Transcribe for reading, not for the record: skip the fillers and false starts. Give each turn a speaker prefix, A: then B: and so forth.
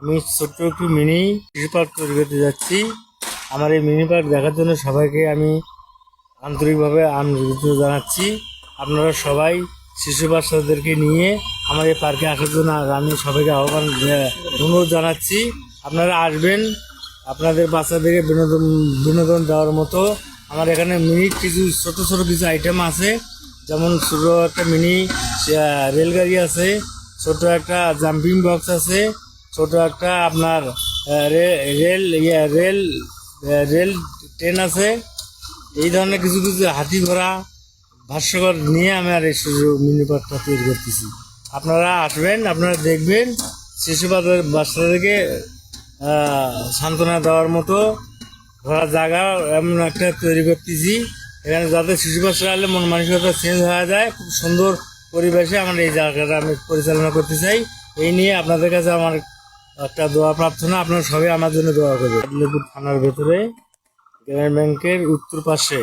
A: আমি ছোট্ট একটু মিনি শিশু পার্ক তৈরি করতে যাচ্ছি। আমার এই মিনি পার্ক দেখার জন্য সবাইকে আমি আন্তরিকভাবে আমন্ত্রিত জানাচ্ছি। আপনারা সবাই শিশু বাচ্চাদেরকে নিয়ে আমার এই পার্কে আসার জন্য আমি সবাইকে অনুরোধ জানাচ্ছি। আপনারা আসবেন, আপনাদের বাচ্চাদেরকে বিনোদন দেওয়ার মতো আমার এখানে মিনি কিছু ছোট ছোট কিছু আইটেম আছে। যেমন ছোট একটা মিনি রেলগাড়ি আছে, ছোট একটা জাম্পিং বক্স আছে, ছোট একটা আপনার রেল রেল রেল ট্রেন আছে। এই ধরনের কিছু কিছু হাতি ঘোড়া ভাষ্যকর নিয়ে আমি আর এই মিনি পার্কটা তৈরি করতেছি। আপনারা আসবেন, আপনারা দেখবেন, শিশু বাচ্চাদেরকে সান্ত্বনা দেওয়ার মতো ঘোরার জায়গা এমন একটা তৈরি করতেছি এখানে, যাতে শিশু বাচ্চারা আসলে মন মানসিকতা চেঞ্জ হয়ে যায়। খুব সুন্দর পরিবেশে আমার এই জায়গাটা আমি পরিচালনা করতে চাই। এই নিয়ে আপনাদের কাছে আমার একটা দোয়া প্রার্থনা, আপনারা সবাই আমার জন্য দোয়া করবেন। থানার ভেতরে গ্রামীণ ব্যাংকের উত্তর পাশে